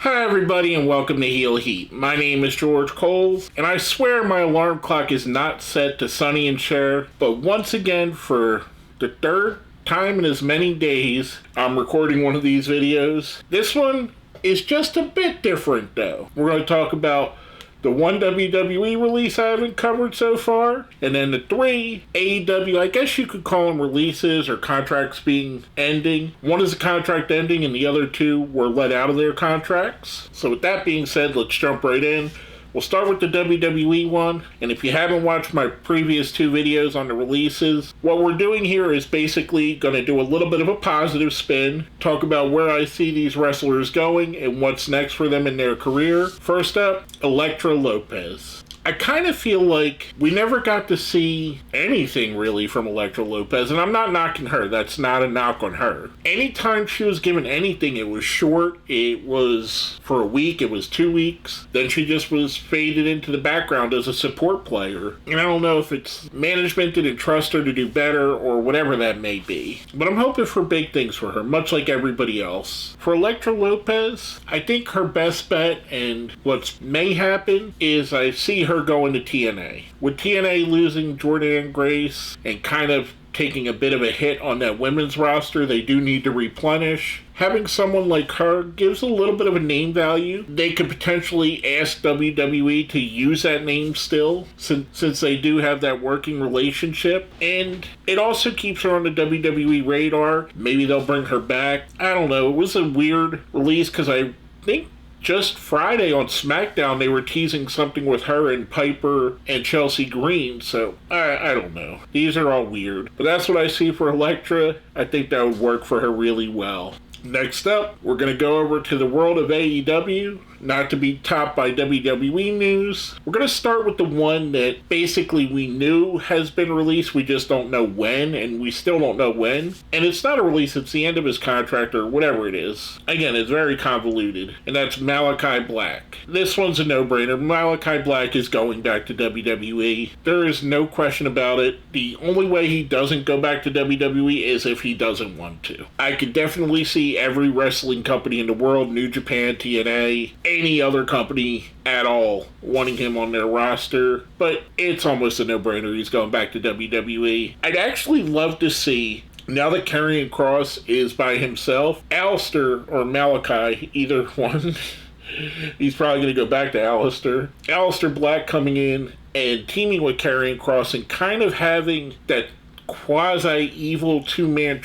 Hi everybody and welcome to Heel Heat. My name is George Coles, and I swear my alarm clock is not set to Sonny and Cher, but once again, for the third time in as many days, I'm recording one of these videos. This one is just a bit different though. We're going to talk about the one WWE release I haven't covered so far, and then the three AEW, I guess you could call them releases or contracts ending. One is a contract ending and the other two were let out of their contracts. So with that being said, let's jump right in. We'll start with the WWE one, and if you haven't watched my previous two videos on the releases, what we're doing here is basically going to do a little bit of a positive spin, talk about where I see these wrestlers going and what's next for them in their career. First up, Elektra Lopez. I kind of feel like we never got to see anything really from Elektra Lopez, and I'm not knocking her. That's not a knock on her. Anytime she was given anything, it was short. It was for a week. It was 2 weeks. Then she just was faded into the background as a support player. And I don't know if it's management didn't trust her to do better or whatever that may be. But I'm hoping for big things for her, much like everybody else. For Elektra Lopez, I think her best bet and what may happen is I see her going to TNA. With TNA losing Jordynne Grace and kind of taking a bit of a hit on that women's roster they do need to replenish, having someone like her gives a little bit of a name value. They could potentially ask WWE to use that name still, since they do have that working relationship. And it also keeps her on the WWE radar. Maybe they'll bring her back. I don't know. It was a weird release because I think just Friday on SmackDown, they were teasing something with her and Piper and Chelsea Green, so I don't know. These are all weird. But that's what I see for Elektra. I think that would work for her really well. Next up, we're going to go over to the world of AEW, not to be topped by WWE news. We're going to start with the one that basically we knew has been released, we just don't know when, and we still don't know when. And it's not a release, it's the end of his contract or whatever it is. Again, it's very convoluted, and that's Malachi Black. This one's a no-brainer. Malachi Black is going back to WWE. There is no question about it. The only way he doesn't go back to WWE is if he doesn't want to. I could definitely see every wrestling company in the world, New Japan, TNA, any other company at all wanting him on their roster, but it's almost a no-brainer. He's going back to WWE. I'd actually love to see, now that Karrion Kross is by himself, Aleister or Malachi, either one, he's probably going to go back to Aleister Black coming in and teaming with Karrion Kross and kind of having that quasi-evil two-man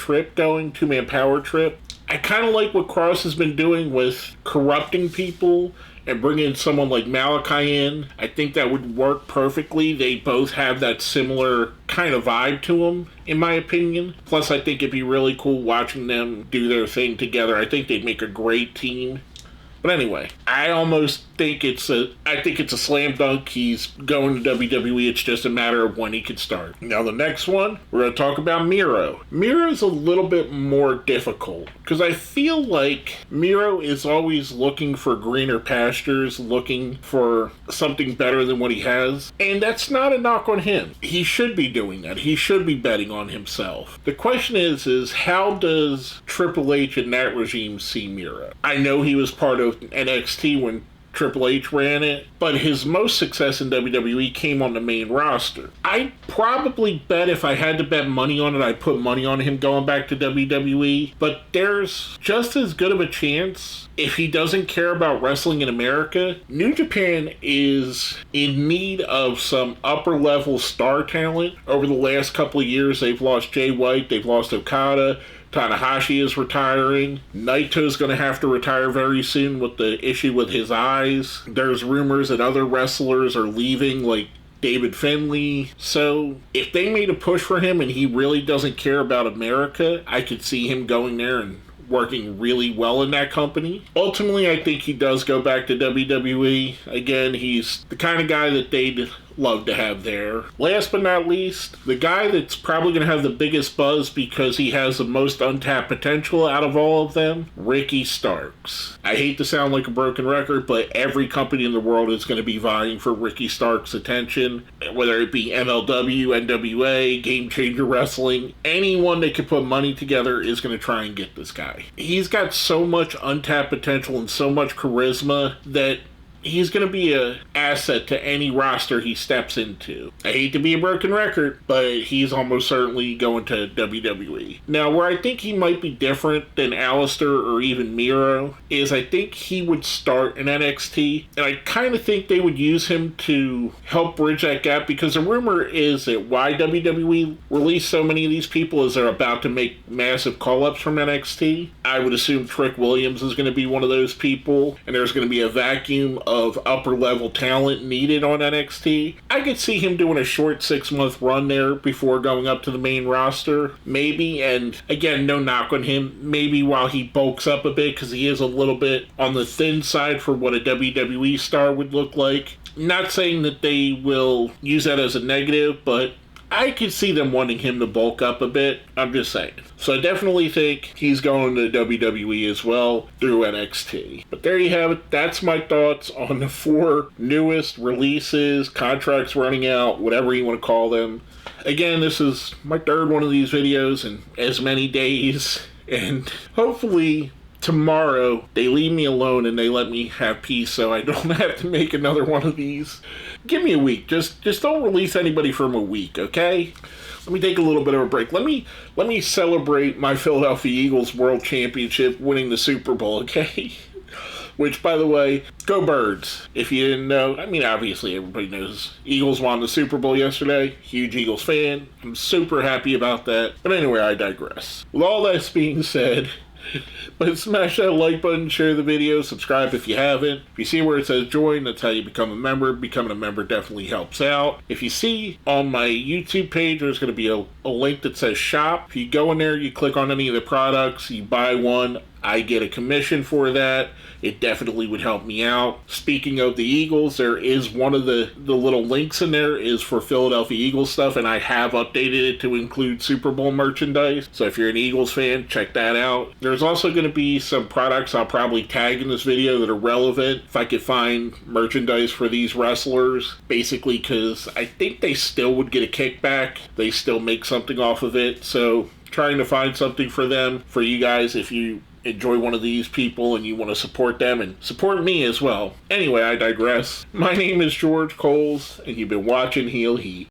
power trip. I kind of like what Kross has been doing with corrupting people and bringing someone like Malachi in. I think that would work perfectly. They both have that similar kind of vibe to them, in my opinion. Plus, I think it'd be really cool watching them do their thing together. I think they'd make a great team. But anyway, I think it's a slam dunk. He's going to WWE. It's just a matter of when he can start. Now the next one, we're going to talk about Miro. Miro's a little bit more difficult because I feel like Miro is always looking for greener pastures, looking for something better than what he has. And that's not a knock on him. He should be doing that. He should be betting on himself. The question is how does Triple H and that regime see Miro? I know he was part of NXT when Triple H ran it, but his most success in WWE came on the main roster. I'd probably bet, if I had to bet money on it, I'd put money on him going back to WWE, but there's just as good of a chance if he doesn't care about wrestling in America. New Japan is in need of some upper level star talent. Over the last couple of years, they've lost Jay White, they've lost Okada, Tanahashi is retiring. Naito's going to have to retire very soon with the issue with his eyes. There's rumors that other wrestlers are leaving, like David Finlay. So if they made a push for him and he really doesn't care about America, I could see him going there and working really well in that company. Ultimately, I think he does go back to WWE. Again, he's the kind of guy that they'd love to have there. Last but not least, the guy that's probably going to have the biggest buzz because he has the most untapped potential out of all of them, Ricky Starks. I hate to sound like a broken record, but every company in the world is going to be vying for Ricky Starks' attention, whether it be MLW, NWA, Game Changer Wrestling, anyone that can put money together is going to try and get this guy. He's got so much untapped potential and so much charisma that he's going to be an asset to any roster he steps into. I hate to be a broken record, but he's almost certainly going to WWE. Now, where I think he might be different than Alistair or even Miro is I think he would start in NXT, and I kind of think they would use him to help bridge that gap, because the rumor is that why WWE released so many of these people is they're about to make massive call-ups from NXT. I would assume Trick Williams is going to be one of those people, and there's going to be a vacuum of upper level talent needed on NXT. I could see him doing a short 6-month run there before going up to the main roster, maybe, and again, no knock on him, maybe while he bulks up a bit, because he is a little bit on the thin side for what a WWE star would look like. Not saying that they will use that as a negative, but I could see them wanting him to bulk up a bit. I'm just saying. So I definitely think he's going to WWE as well through NXT. But there you have it. That's my thoughts on the 4 newest releases, contracts running out, whatever you want to call them. Again, this is my 3rd one of these videos in as many days. And hopefully tomorrow they leave me alone and they let me have peace so I don't have to make another one of these. Give me a week. Just don't release anybody from a week, okay? Let me take a little bit of a break. Let me celebrate my Philadelphia Eagles World Championship winning the Super Bowl, okay? Which, by the way, go Birds. If you didn't know, I mean, obviously everybody knows Eagles won the Super Bowl yesterday. Huge Eagles fan. I'm super happy about that. But anyway, I digress. With all that being said, but smash that like button, share the video, subscribe if you haven't. If you see where it says join, that's how you become a member. Becoming a member definitely helps out. If you see on my YouTube page, there's going to be a link that says shop. If you go in there, you click on any of the products, you buy one, I get a commission for that. It definitely would help me out. Speaking of the Eagles, there is one of the little links in there is for Philadelphia Eagles stuff, and I have updated it to include Super Bowl merchandise. So if you're an Eagles fan, check that out. There's also going to be some products I'll probably tag in this video that are relevant if I could find merchandise for these wrestlers. Basically, because I think they still would get a kickback. They still make something off of it. So trying to find something for them, for you guys, if you enjoy one of these people and you want to support them and support me as well. Anyway, I digress. My name is George Coles, and you've been watching Heel Heat.